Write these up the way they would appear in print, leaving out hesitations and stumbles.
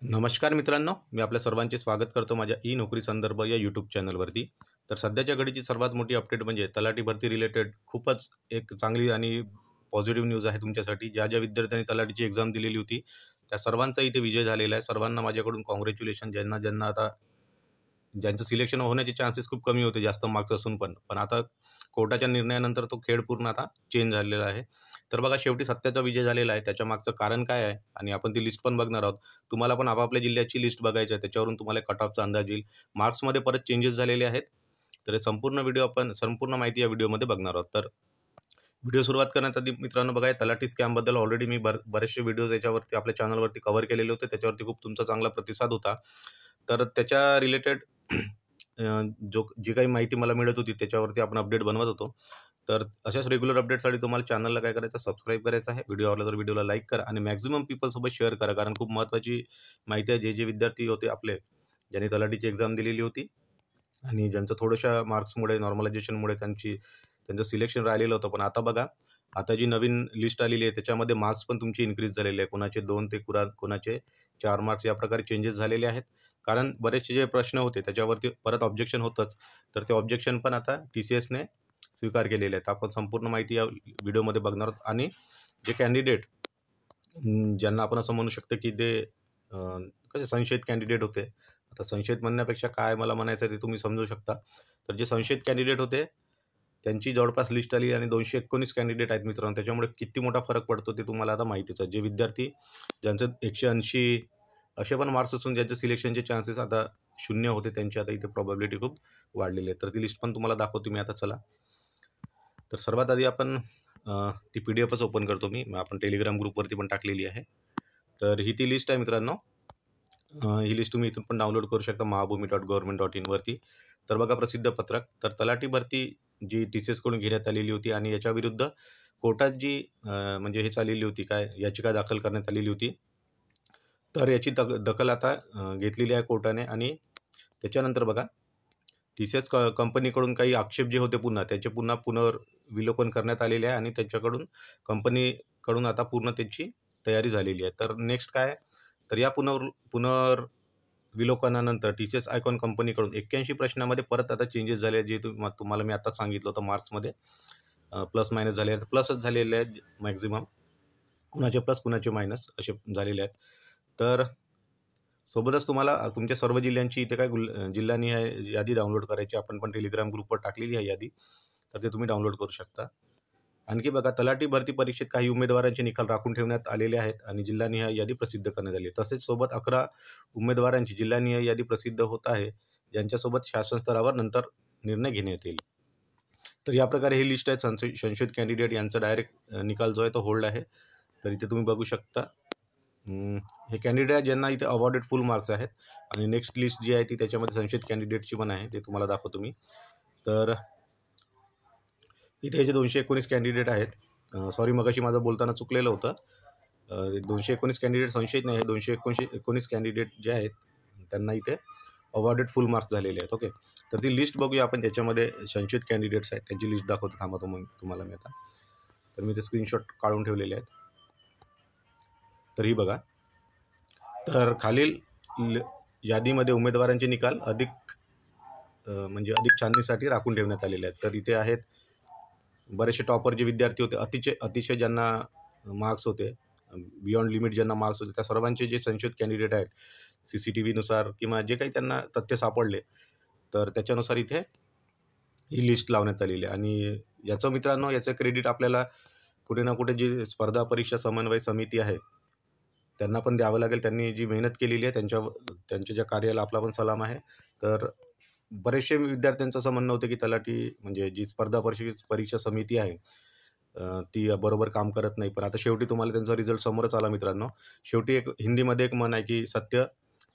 नमस्कार मित्रांनो, मी आपल्या सर्वांचे स्वागत करतो माझ्या ई नोकरी संदर्भ या यूट्यूब चॅनलवरती. तर सध्याच्या घडीची सर्वात मोठी अपडेट म्हणजे तलाठी भरती रिलेटेड खूपच एक चांगली आणि पॉझिटिव्ह न्यूज आहे तुमच्यासाठी. ज्या विद्यार्थ्यांनी तलाठीची एक्झाम दिलेली होती, त्या सर्वांचा इथे विजय झालेला आहे. सर्वांना माझ्याकडून काँग्रॅच्युलेशन. ज्यांना आता ज्यांचं सिलेक्शन होण्याचे चान्सेस खूप कमी होते जास्त मार्क्स असून पण. पण आता कोर्टाच्या निर्णयानंतर तो खेळ पूर्ण आता चेंज झालेला आहे. तर बघा शेवटी सत्याचा विजय झालेला आहे. त्याच्यामागचं कारण काय आहे आणि आपण ती लिस्ट पण बघणार आहोत. तुम्हाला पण आपापल्या जिल्ह्याची लिस्ट बघायची आहे. त्याच्यावरून तुम्हाला कट ऑफचा अंदाज येईल. मार्क्समध्ये परत चेंजेस झालेले आहेत. तर हे संपूर्ण माहिती या व्हिडिओमध्ये बघणार आहोत. तर व्हिडिओ सुरुवात करण्यात आधी मित्रांनो बघा, तलाठी स्कॅमबद्दल ऑलरेडी मी बरेचसे व्हिडिओज याच्यावरती आपल्या चॅनलवरती कव्हर केलेले होते. त्याच्यावरती खूप तुमचा चांगला प्रतिसाद होता. तर त्याच्या रिलेटेड जी काही माहिती मला मिळत होती त्याच्यावरती आपण अपडेट बनवत होतो. तर अशाच रेग्युलर अपडेटसाठी तुम्हाला चॅनलला काय करायचं, सबस्क्राईब करायचं आहे. व्हिडिओ आवडला तर व्हिडिओला लाईक करा आणि मॅक्सिमम पीपलसोबत शेअर करा. कारण खूप महत्त्वाची माहिती आहे. जे विद्यार्थी होते आपले, ज्यांनी तलाठीची एक्झाम दिलेली होती आणि ज्यांचं थोड्याशा मार्क्समुळे, नॉर्मलायझेशनमुळे त्यांचं सिलेक्शन राहिलेलं होतं. पण आता बघा, आता जी नवीन लिस्ट आलेली आहे त्याच्यामध्ये मार्क्स पण तुमचे इन्क्रीज झालेले आहे. कोणाचे 2 ते कोणाचे 4 मार्क्स या प्रकारे चेंजेस झालेले आहेत. कारण बरेचसे जे प्रश्न होते त्याच्यावरती परत ऑब्जेक्शन होतंच. तर ते ऑब्जेक्शन पण आता TCSने स्वीकार केलेले आहेत. आपण संपूर्ण माहिती या व्हिडिओमध्ये बघणार आहोत. आणि जे कॅन्डिडेट ज्यांना आपण असं म्हणू शकतो की ते अ, कसे संशयित कॅन्डिडेट होते. आता संशयित म्हणण्यापेक्षा काय मला म्हणायचं आहे ते तुम्ही समजू शकता. तर जे संशयित कॅन्डिडेट होते त्यांची जवळपास लिस्ट आली आणि 219 कॅन्डिडेट आहेत मित्रांनो. त्याच्यामुळे किती मोठा फरक पडतो ते तुम्हाला आता माहितीच आहे. जे विद्यार्थी ज्यांचं 180 असे पण मार्क्स असून ज्यांचे सिलेक्शनचे चान्सेस आता 0 होते, त्यांची आता इथे प्रोबॅबिलिटी खूप वाढलेली आहे. तर ती लिस्ट पण तुम्हाला दाखवतो मी आता, चला. तर सर्वात आधी आपण ती PDF ओपन करतो मी. आपण टेलिग्राम ग्रुपवरती पण टाकलेली आहे. तर ही ती लिस्ट आहे मित्रांनो. ही लिस्ट तुम्ही इथून पण डाउनलोड करू शकता mahabhumi.government.in वरती. तर बघा, प्रसिद्ध पत्रक. तर तलाठी भरती जी TCS कडून घेण्यात आलेली होती आणि याच्याविरुद्ध कोर्टात जी म्हणजे हे चाललेली होती, काय याचिका दाखल करण्यात आलेली होती. तर याची दखल आता घेतलेली आहे कोर्टाने. आणि त्याच्यानंतर बघा, TCS कंपनीकडून काही आक्षेप जे होते त्याचे पुन्हा पुनर्विलोकन करण्यात आलेले आहे आणि त्यांच्याकडून कंपनीकडून आता पूर्ण त्याची तयारी झालेली आहे. तर नेक्स्ट काय आहे, तर या पुनर्विलोकनानंतर TCS आयकॉन कंपनीकडून 81 प्रश्नामध्ये परत आता चेंजेस झाले आहेत. जे तुम्हाला मी आता सांगितलं होतं मार्क्समध्ये प्लस मायनस झाले आहेत. प्लसच झालेले आहेत मॅक्झिमम. कुणाचे प्लस कुणाचे मायनस असे झालेले आहेत. तर सोबतच तुम्हाला तुमच्या सर्व जिल्ह्यांची इथे काय जिल्हानिहाय यादी डाउनलोड करायची. आपण पण टेलिग्राम ग्रुपवर टाकलेली आहे यादी. तर ते तुम्ही डाउनलोड करू शकता. आणखी बघा, तलाठी भरती परीक्षेत काही उमेदवारांचे निकाल राखून ठेवण्यात आलेले आहेत आणि जिल्हानिहाय यादी प्रसिद्ध करण्यात आली आहे. तसेच सोबत 11 उमेदवारांची जिल्हानिहाय यादी प्रसिद्ध होत आहे, ज्यांच्यासोबत शासन स्तरावर नंतर निर्णय घेण्यात येईल. तर या प्रकारे ही लिस्ट आहे. संशयित कॅन्डिडेट यांचा डायरेक्ट निकाल जो आहे तो होल्ड आहे. तर इथे तुम्ही बघू शकता. हे कॅन्डिडेट ज्यांना इथे अवॉर्डेड फुल मार्क्स आहेत. आणि नेक्स्ट लिस्ट जी आहे ती त्याच्यामध्ये संशयित कॅन्डिडेटची पण आहे, ते तुम्हाला दाखवतो मी. तर इथे जे 219 कॅन्डिडेट आहेत, सॉरी मगाशी माझं बोलताना चुकलेलं होतं. 219 कॅन्डिडेट संशयित नाही आहे. 219 कॅन्डिडेट जे आहेत त्यांना इथे अवॉर्डेड फुल मार्क्स झालेले आहेत. ओके. तर ती लिस्ट बघूया आपण, ज्याच्यामध्ये संशयित कॅन्डिडेट्स आहेत त्यांची लिस्ट दाखवतो. थांबा तुम्हाला मी आता. तर मी ते स्क्रीनशॉट काढून ठेवलेले आहेत. तर ही बघा. तर खालील यादीमध्ये उमेदवारांचे निकाल म्हणजे अधिक छाननीसाठी राखून ठेवण्यात आलेले आहेत. तर इथे आहेत बरेचसे टॉपर जे विद्यार्थी होते, अतिशय ज्यांना मार्क्स होते, बियॉन्ड लिमिट ज्यांना मार्क्स होते, त्या सर्वांचे जे संशयित कॅन्डिडेट आहेत, CCTVनुसार किंवा जे काही त्यांना तथ्य सापडले, तर त्याच्यानुसार इथे ही लिस्ट लावण्यात आलेली आहे. आणि याचं मित्रांनो, याचं क्रेडिट आपल्याला कुठे ना कुठे जी स्पर्धा परीक्षा समन्वय समिती आहे त्यांना पण द्यावं लागेल. त्यांनी जी मेहनत केलेली आहे त्यांच्या ज्या कार्याला आपला पण सलाम आहे. तर बरेचसे विद्यार्थ्यांचं असं म्हणणं होतं की तलाठी म्हणजे जी स्पर्धा परीक्षा समिती आहे ती बरोबर काम करत नाही. पण आता शेवटी तुम्हाला त्यांचा रिझल्ट समोरच आला मित्रांनो. शेवटी एक हिंदीमध्ये एक म्हण आहे की सत्य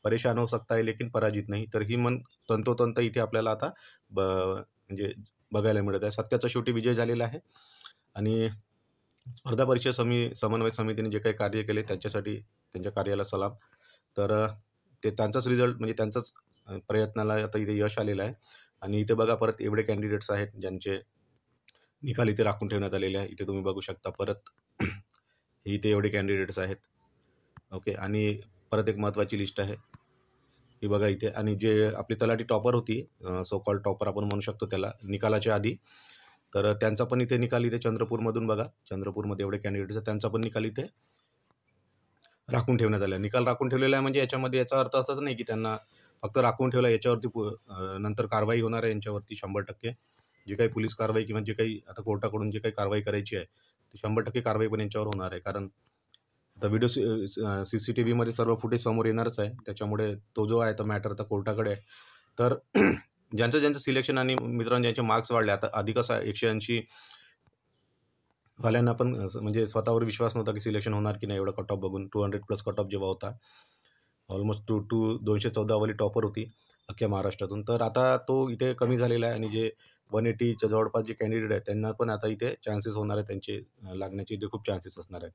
परेशान हो सकता है लेकिन पराजित नाही. तर ही म्हण तंतोतंत इथे आपल्याला आता म्हणजे बघायला मिळत आहे. सत्याचा शेवटी विजय झालेला आहे. आणि स्पर्धा परीक्षा समन्वय समितीने जे काही कार्य केले त्याच्यासाठी त्यांच्या कार्याला सलाम. तर ते त्यांचाच रिझल्ट म्हणजे त्यांचाच प्रयत्नाला आता इथे यश आलेलं आहे. आणि इथे बघा, परत एवढे कॅन्डिडेट्स आहेत ज्यांचे निकाल इथे राखून ठेवण्यात आलेले आहे. इथे तुम्ही बघू शकता परत इथे एवढे कॅन्डिडेट्स आहेत. ओके. आणि परत एक महत्त्वाची लिस्ट आहे ही बघा इथे. आणि जे आपली तलाठी टॉपर होती, सो कॉल्ड टॉपर आपण म्हणू शकतो त्याला, निकालाच्या आधी, तर त्यांचा पण इथे निकाल इथे चंद्रपूरमधून बघा, चंद्रपूरमध्ये एवढे कॅन्डिडेट्स आहेत, त्यांचा पण निकाल इथे राखून ठेवण्यात आला आहे. निकाल राखून ठेवलेला आहे म्हणजे याच्यामध्ये याचा अर्थ असाच नाही की त्यांना फक्त राखून ठेवला, याच्यावरती नंतर कारवाई होणार आहे यांच्यावरती 100%. जी काही पोलीस कारवाई किंवा जे काही आता कोर्टाकडून जे काही कारवाई करायची आहे, ती 100% कारवाई पण यांच्यावर होणार आहे. कारण आता व्हिडिओ CCTVमध्ये सर्व फुटेज समोर येणारच आहे. त्याच्यामुळे तो जो आहे तो मॅटर आता कोर्टाकडे आहे. तर ज्यांचं सिलेक्शन आणि मित्रांनो ज्यांचे मार्क्स वाढले, आता आधी कसं 180 वाल्यांना पण म्हणजे स्वतःवर विश्वास नव्हता की सिलेक्शन होणार की नाही एवढा कट ऑफ बघून. 200+ कट ऑफ जेव्हा होता, ऑलमोस्ट 214 वाली टॉपर होती अख्ख्या महाराष्ट्रातून. तर आता तो इथे कमी झालेला आहे आणि जे 180च्या जवळपास जे कॅन्डिडेट आहेत त्यांना पण आता इथे चान्सेस होणार आहेत, त्यांचे लागण्याचे इथे खूप चान्सेस असणार आहेत.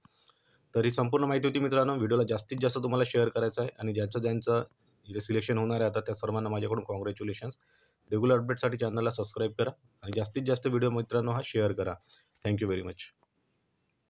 तर ही संपूर्ण माहिती होती मित्रांनो. व्हिडिओला जास्तीत जास्त तुम्हाला शेअर करायचं आहे आणि ज्यांचं इथे सिलेक्शन होणार आहे आता त्या सर्वांना माझ्याकडून कॉंग्रॅच्युलेशन्स. रेग्युलर अपडेटसाठी चॅनलला सबस्क्राईब करा आणि जास्तीत जास्त व्हिडिओ मित्रांनो हा शेअर करा. Thank you very much.